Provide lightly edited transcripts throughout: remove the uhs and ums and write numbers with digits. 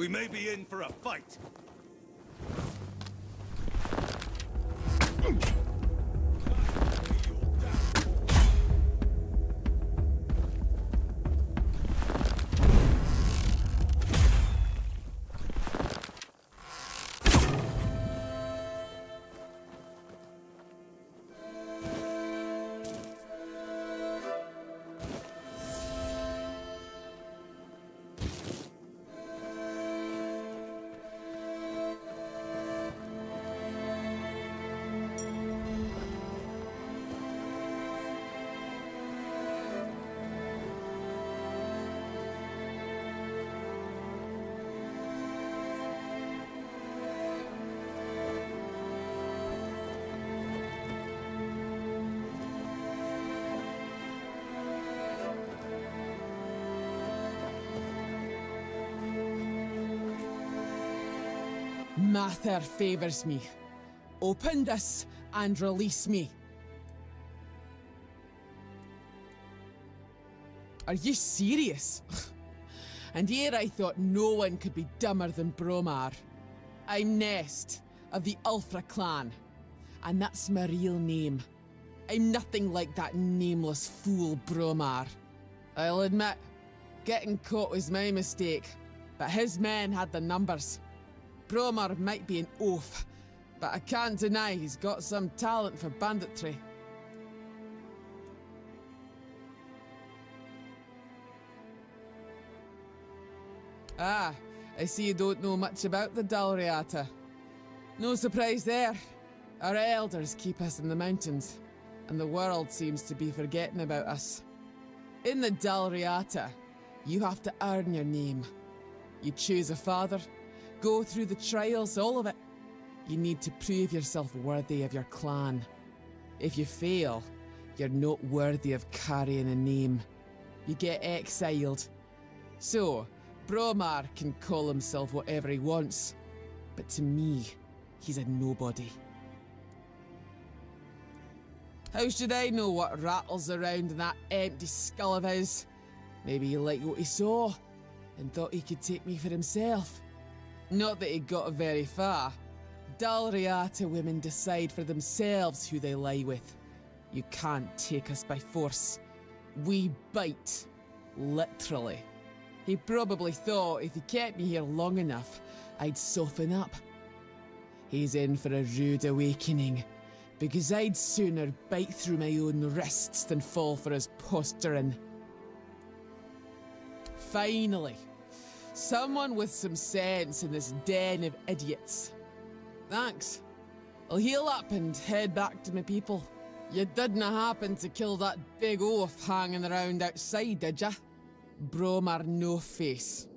We may be in for a fight. Mather favours me. Open this and release me. Are you serious? And here I thought no one could be dumber than Bromar. I'm Nest, of the Ulfra clan, and that's my real name. I'm nothing like that nameless fool Bromar. I'll admit, getting caught was my mistake, but his men had the numbers. Bromar might be an oaf, but I can't deny he's got some talent for banditry. Ah, I see you don't know much about the Dalriata. No surprise there. Our elders keep us in the mountains, and the world seems to be forgetting about us. In the Dalriata, you have to earn your name. You choose a father, go through the trials, all of it. You need to prove yourself worthy of your clan. If you fail, you're not worthy of carrying a name. You get exiled. So, Bromar can call himself whatever he wants, but to me, he's a nobody. How should I know what rattles around in that empty skull of his? Maybe he liked what he saw, and thought he could take me for himself. Not that he got very far. Dalriata women decide for themselves who they lie with. You can't take us by force. We bite. Literally. He probably thought if he kept me here long enough, I'd soften up. He's in for a rude awakening, because I'd sooner bite through my own wrists than fall for his posturing. Finally, someone with some sense in this den of idiots. Thanks. I'll heal up and head back to my people. You didn't happen to kill that big oaf hanging around outside, did ya? Bromar no face.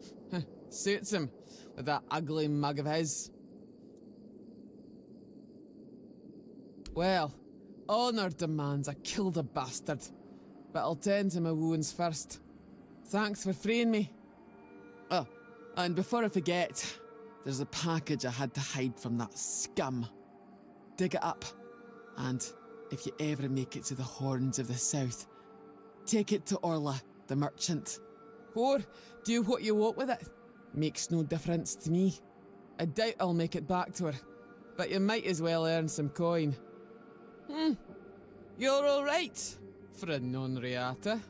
Suits him, with that ugly mug of his. Well, honour demands I kill the bastard, but I'll tend to my wounds first. Thanks for freeing me. Oh, and before I forget, there's a package I had to hide from that scum. Dig it up, and if you ever make it to the Horns of the South, take it to Orla, the merchant. Or do what you want with it. Makes no difference to me. I doubt I'll make it back to her, but you might as well earn some coin. You're alright for a non-reata.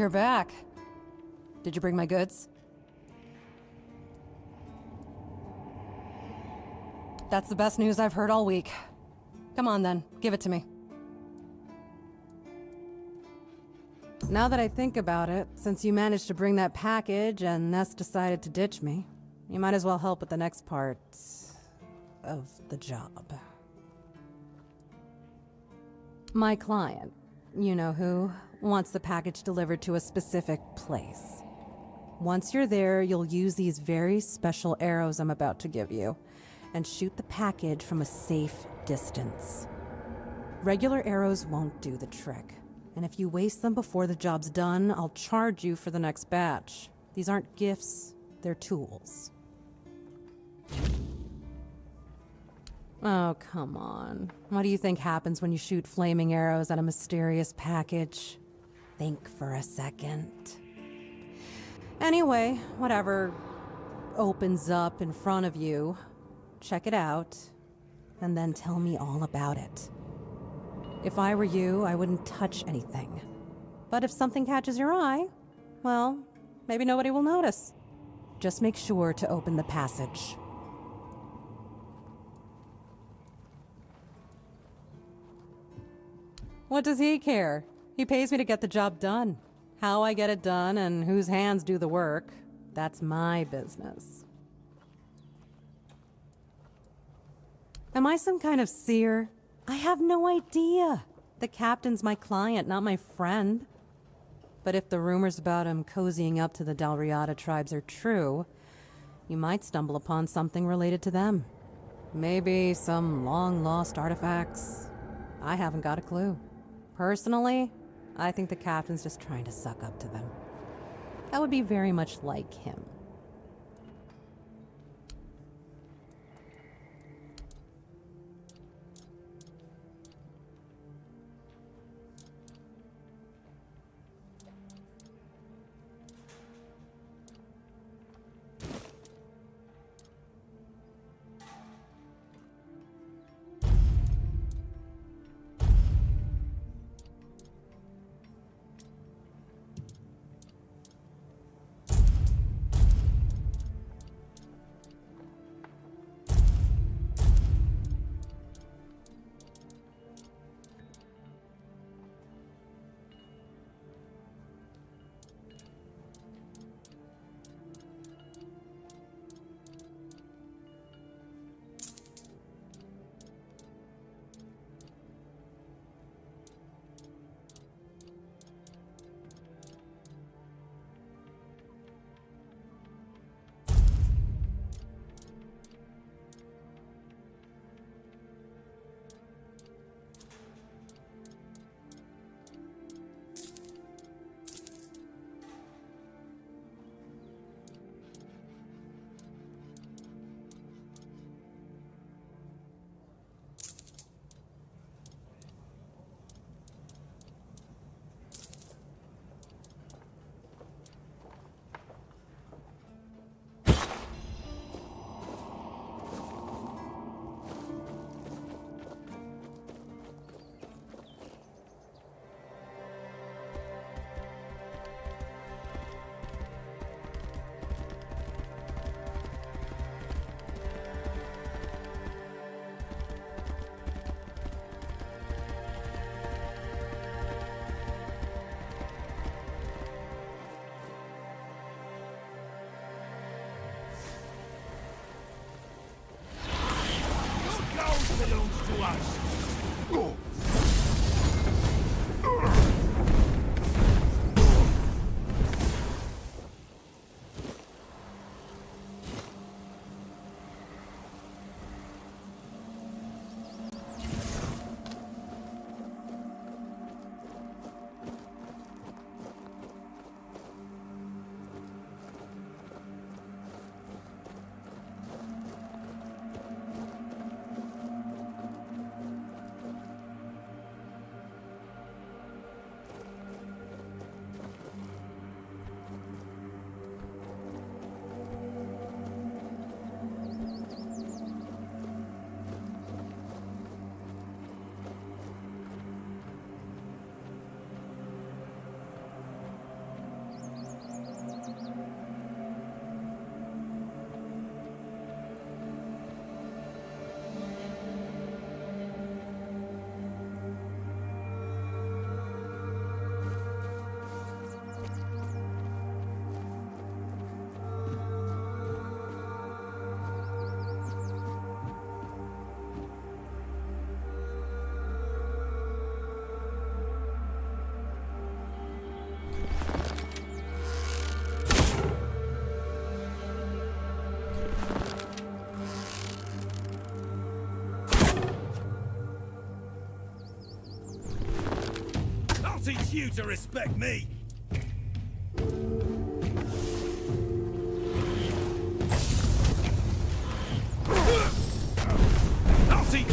You're back. Did you bring my goods? That's the best news I've heard all week. Come on then, give it to me. Now that I think about it, since you managed to bring that package and Ness decided to ditch me, you might as well help with the next part of the job. My client, you know who, wants the package delivered to a specific place. Once you're there, you'll use these very special arrows I'm about to give you and shoot the package from a safe distance. Regular arrows won't do the trick, and if you waste them before the job's done, I'll charge you for the next batch. These aren't gifts, they're tools. Oh, come on. What do you think happens when you shoot flaming arrows at a mysterious package? Think for a second. Anyway, whatever opens up in front of you, check it out, and then tell me all about it. If I were you, I wouldn't touch anything. But if something catches your eye, well, maybe nobody will notice. Just make sure to open the passage. What does he care? He pays me to get the job done. How I get it done and whose hands do the work, that's my business. Am I some kind of seer? I have no idea. The captain's my client, not my friend. But if the rumors about him cozying up to the Dalriata tribes are true, you might stumble upon something related to them. Maybe some long-lost artifacts. I haven't got a clue. Personally, I think the captain's just trying to suck up to them. That would be very much like him. belongs to us. I'll teach you to respect me. I'll teach.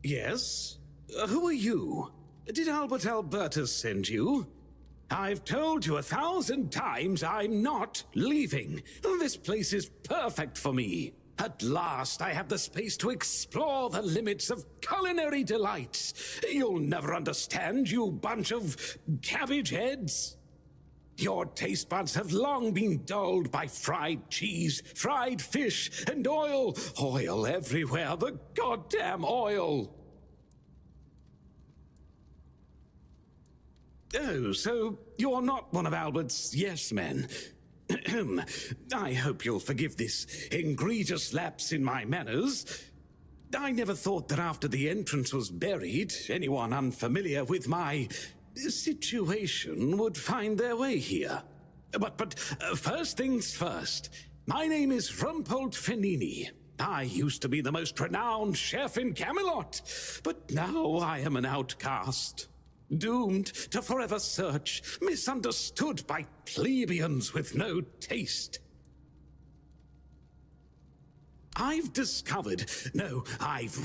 Yes? Who are you? Did Albert Albertus send you? I've told you 1,000 times I'm not leaving. This place is perfect for me. At last, I have the space to explore the limits of culinary delights. You'll never understand, you bunch of cabbage heads. Your taste buds have long been dulled by fried cheese, fried fish, and oil. Oil everywhere, the goddamn oil. Oh, so you're not one of Albert's yes-men. I hope you'll forgive this egregious lapse in my manners. I never thought that after the entrance was buried, anyone unfamiliar with my situation would find their way here. But first things first. My name is Rumpold Fenini. I used to be the most renowned chef in Camelot, but now I am an outcast. Doomed to forever search, misunderstood by plebeians with no taste. I've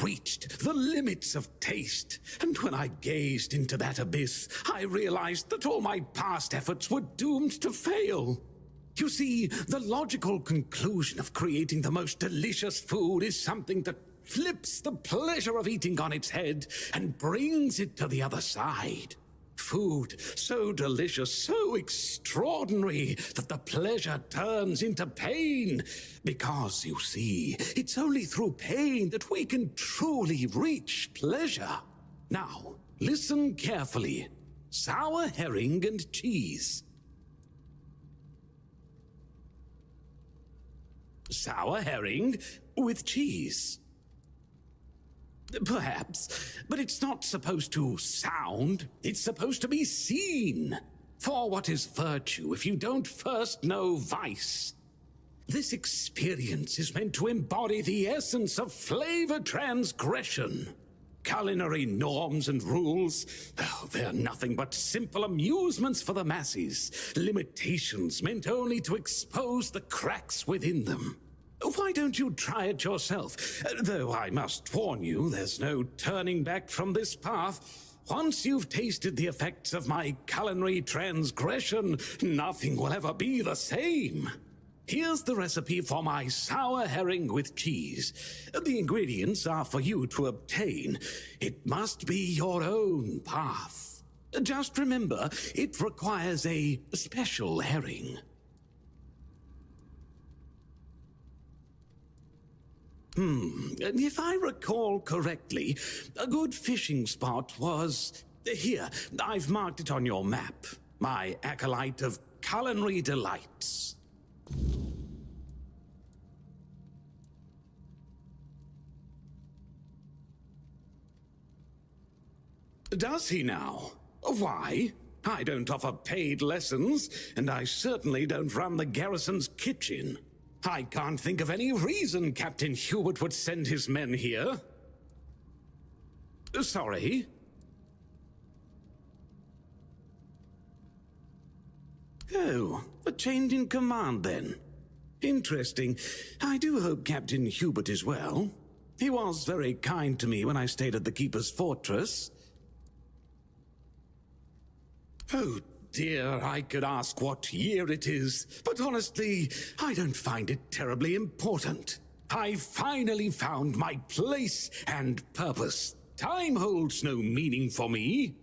reached the limits of taste, and when I gazed into that abyss, I realized that all my past efforts were doomed to fail. You see, the logical conclusion of creating the most delicious food is something that flips the pleasure of eating on its head and brings it to the other side. Food so delicious, so extraordinary, that the pleasure turns into pain. Because, you see, it's only through pain that we can truly reach pleasure. Now, listen carefully. Sour herring and cheese. Sour herring with cheese. Perhaps, but it's not supposed to sound, it's supposed to be seen. For what is virtue if you don't first know vice? This experience is meant to embody the essence of flavor transgression. Culinary norms and rules, they're nothing but simple amusements for the masses, limitations meant only to expose the cracks within them. Why don't you try it yourself? Though I must warn you, there's no turning back from this path. Once you've tasted the effects of my culinary transgression, nothing will ever be the same. Here's the recipe for my sour herring with cheese. The ingredients are for you to obtain. It must be your own path. Just remember, it requires a special herring. If I recall correctly, a good fishing spot was... Here, I've marked it on your map. My acolyte of culinary delights. Does he now? Why? I don't offer paid lessons, and I certainly don't run the garrison's kitchen. I can't think of any reason Captain Hubert would send his men here. Sorry? Oh, a change in command then. Interesting. I do hope Captain Hubert is well. He was very kind to me when I stayed at the Keeper's Fortress. Oh dear, I could ask what year it is, but honestly, I don't find it terribly important. I finally found my place and purpose. Time holds no meaning for me.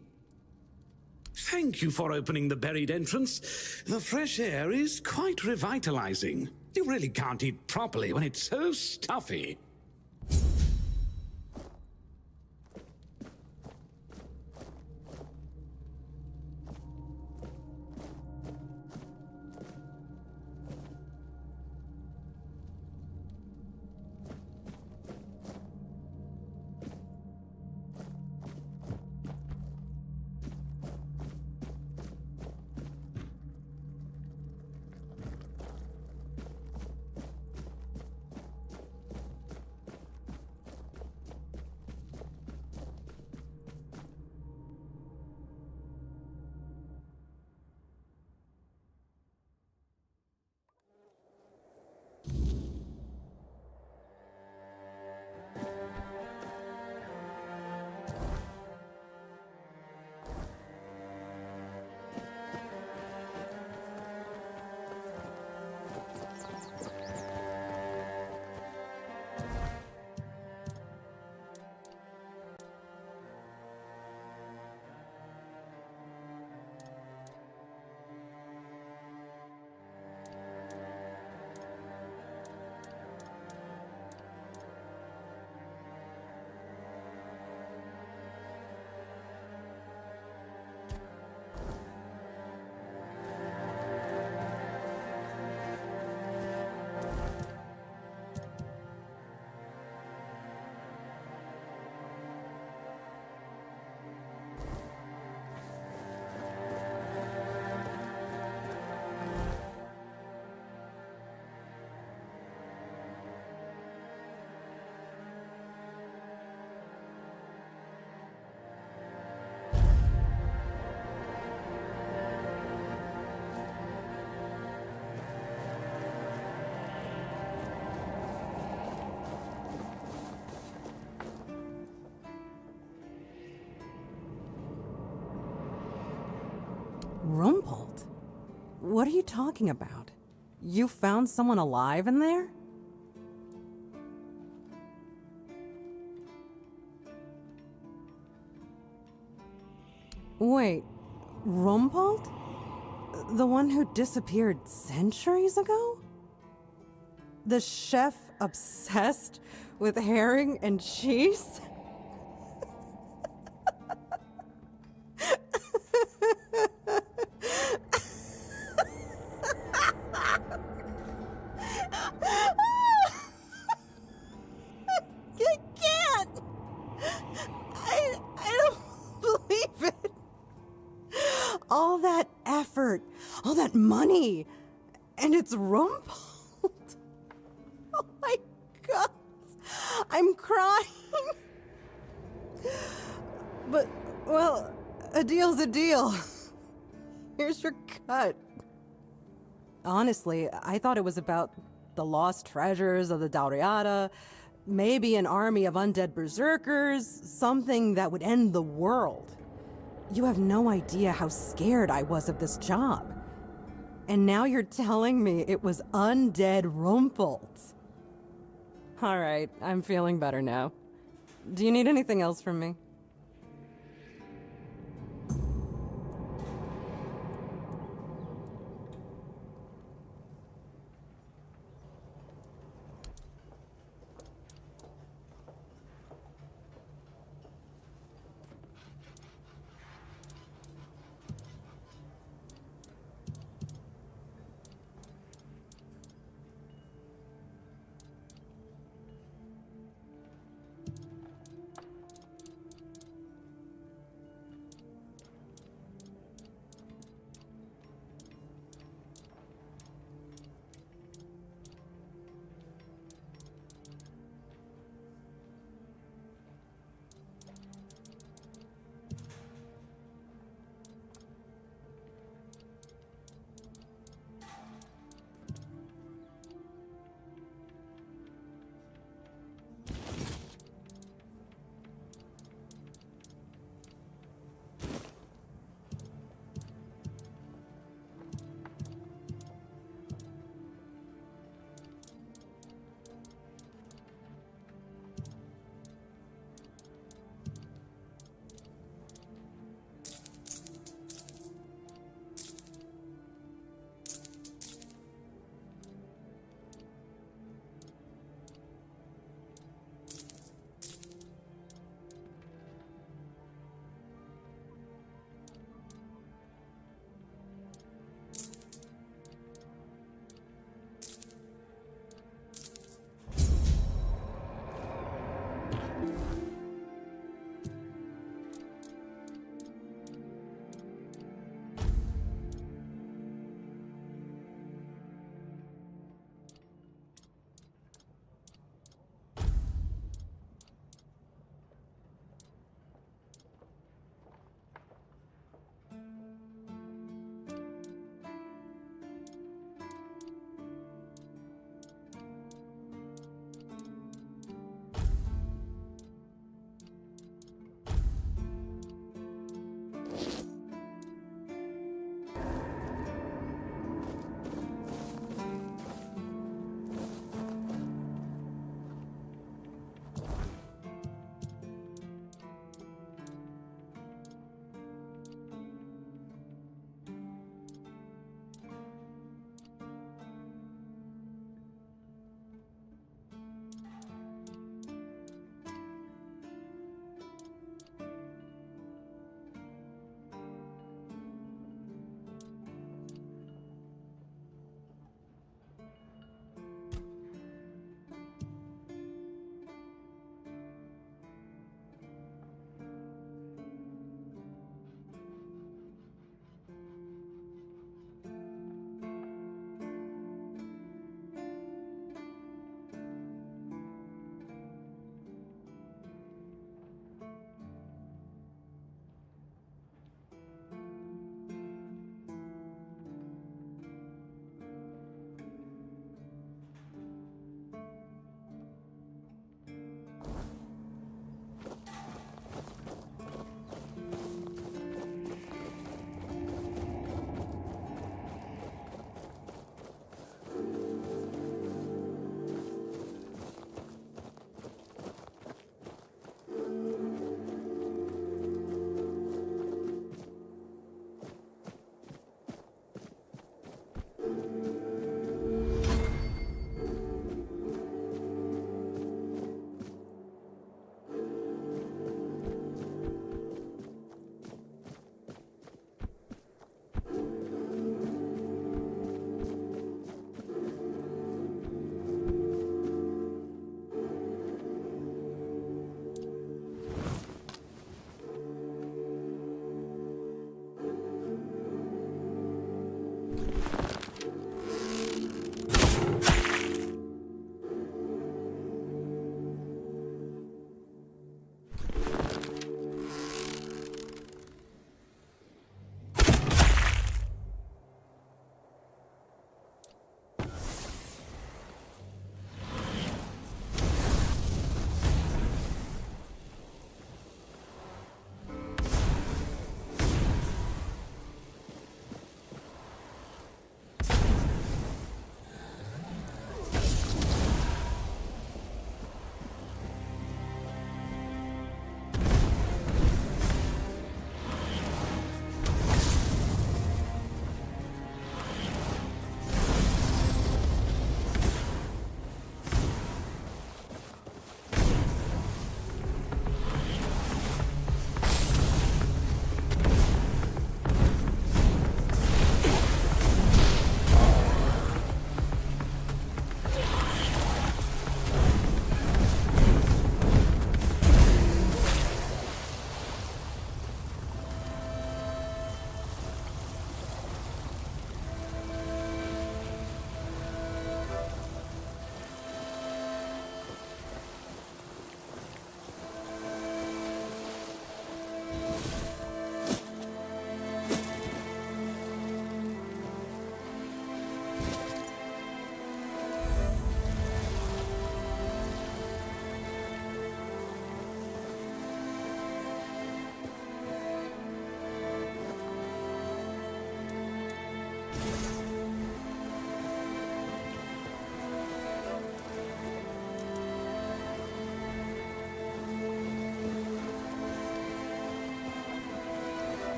Thank you for opening the buried entrance. The fresh air is quite revitalizing. You really can't eat properly when it's so stuffy. Rumpled? What are you talking about? You found someone alive in there? Wait, Rumpled? The one who disappeared centuries ago? The chef obsessed with herring and cheese? I can't! I don't believe it! All that effort, all that money, and it's Rumpled. Oh my god, I'm crying. But, well, a deal's a deal. Here's your cut. Honestly, I thought it was about the lost treasures of the Dalriada, maybe an army of undead berserkers, something that would end the world. You have no idea how scared I was of this job. And now you're telling me it was undead Rumpled. All right, I'm feeling better now. Do you need anything else from me?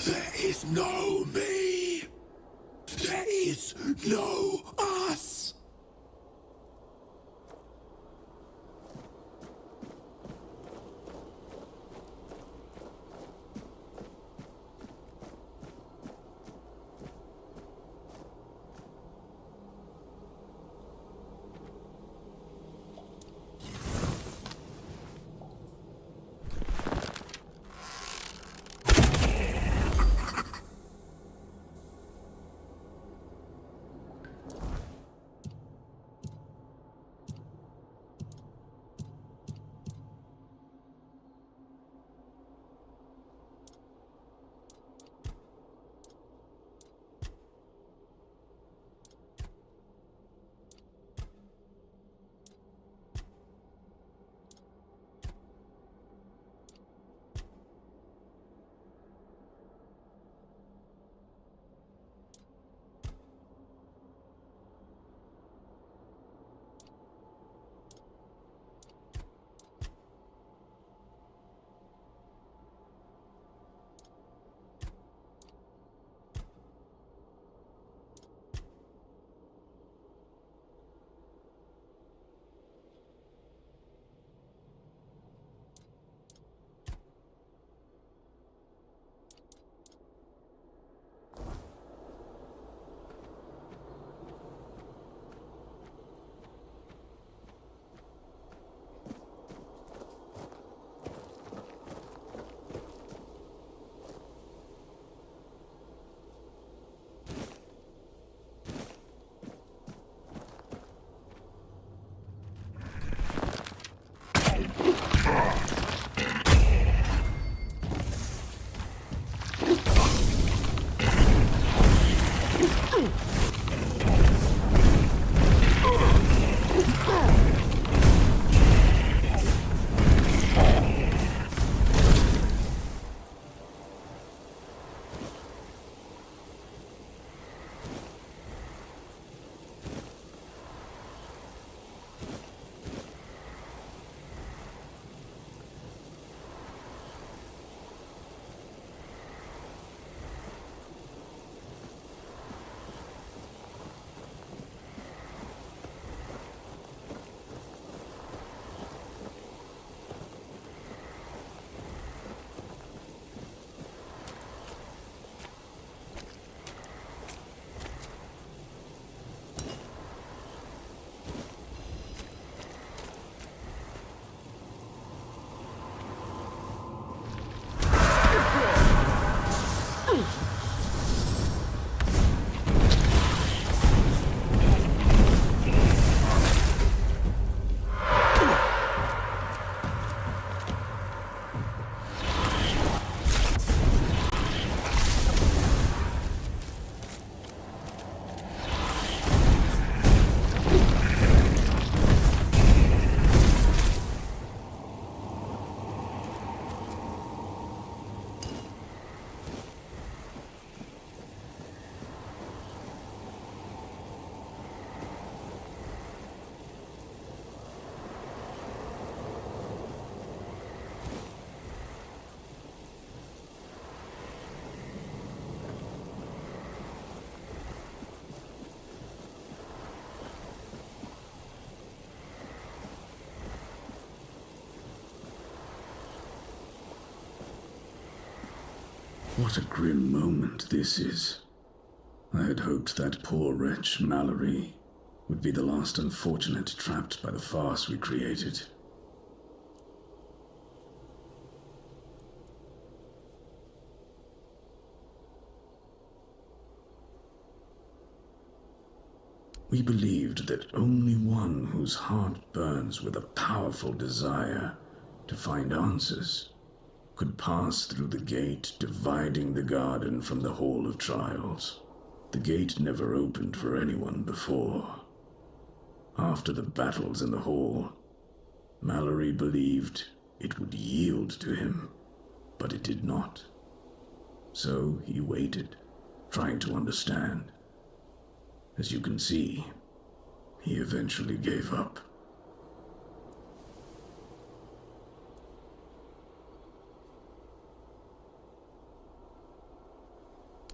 There is no me. There is no us. What a grim moment this is. I had hoped that poor wretch Mallory would be the last unfortunate trapped by the farce we created. We believed that only one whose heart burns with a powerful desire to find answers could pass through the gate dividing the garden from the Hall of Trials. The gate never opened for anyone before. After the battles in the hall, Mallory believed it would yield to him, but it did not. So he waited, trying to understand. As you can see, he eventually gave up.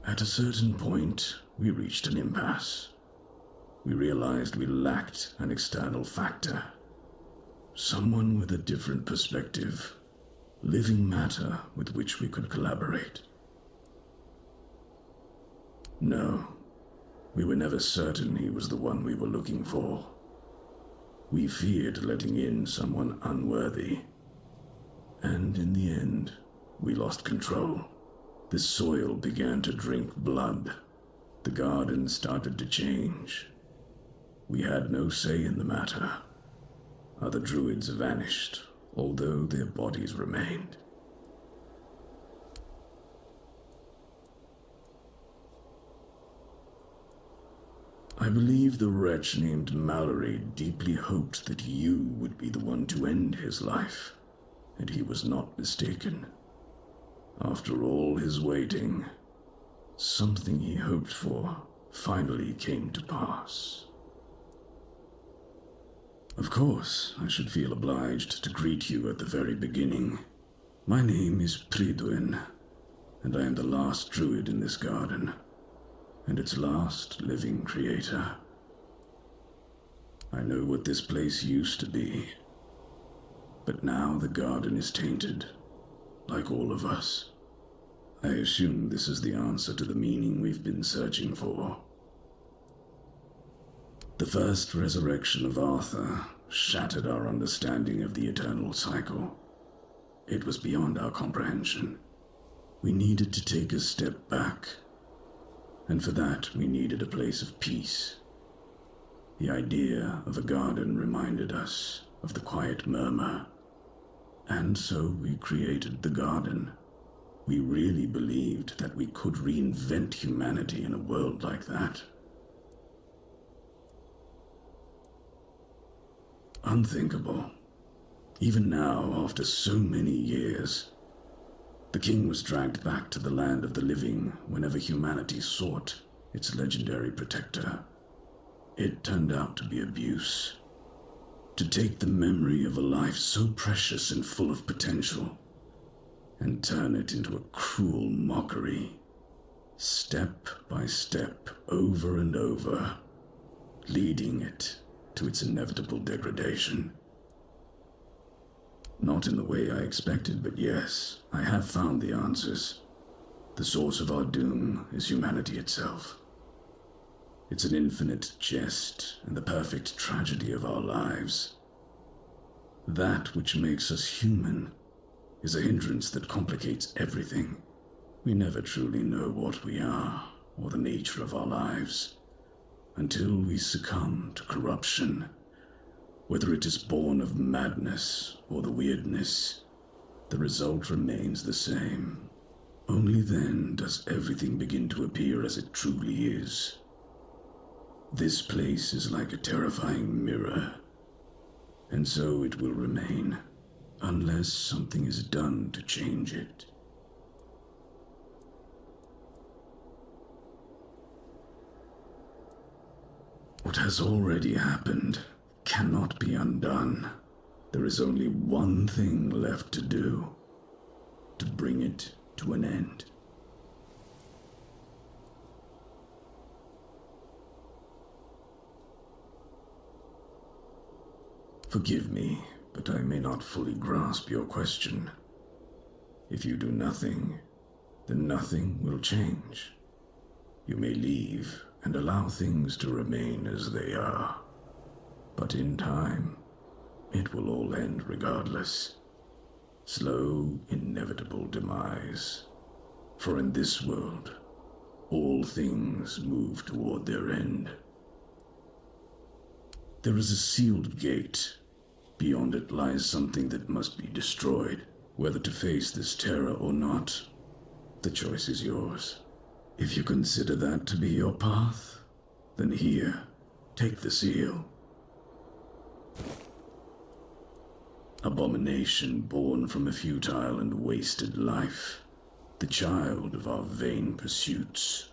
At a certain point, we reached an impasse. We realized we lacked an external factor. Someone with a different perspective, living matter with which we could collaborate. No, we were never certain he was the one we were looking for. We feared letting in someone unworthy. And in the end, we lost control. The soil began to drink blood. The garden started to change. We had no say in the matter. Other druids vanished, although their bodies remained. I believe the wretch named Mallory deeply hoped that you would be the one to end his life, and he was not mistaken. After all his waiting, something he hoped for finally came to pass. Of course, I should feel obliged to greet you at the very beginning. My name is Prydwen, and I am the last druid in this garden, and its last living creator. I know what this place used to be, but now the garden is tainted, like all of us. I assume this is the answer to the meaning we've been searching for. The first resurrection of Arthur shattered our understanding of the eternal cycle. It was beyond our comprehension. We needed to take a step back, and for that we needed a place of peace. The idea of a garden reminded us of the quiet murmur, and so we created the garden. We really believed that we could reinvent humanity in a world like that. Unthinkable. Even now, after so many years, the king was dragged back to the land of the living whenever humanity sought its legendary protector. It turned out to be abuse. To take the memory of a life so precious and full of potential and turn it into a cruel mockery, step by step, over and over, leading it to its inevitable degradation. Not in the way I expected, but yes, I have found the answers. The source of our doom is humanity itself. It's an infinite jest and the perfect tragedy of our lives. That which makes us human is a hindrance that complicates everything. We never truly know what we are or the nature of our lives until we succumb to corruption. Whether it is born of madness or the weirdness, the result remains the same. Only then does everything begin to appear as it truly is. This place is like a terrifying mirror, and so it will remain, unless something is done to change it. What has already happened cannot be undone. There is only one thing left to do, to bring it to an end. Forgive me, but I may not fully grasp your question. If you do nothing, then nothing will change. You may leave and allow things to remain as they are. But in time, it will all end regardless. Slow, inevitable demise. For in this world, all things move toward their end. There is a sealed gate. Beyond it lies something that must be destroyed. Whether to face this terror or not, the choice is yours. If you consider that to be your path, then here, take the seal. Abomination born from a futile and wasted life, the child of our vain pursuits.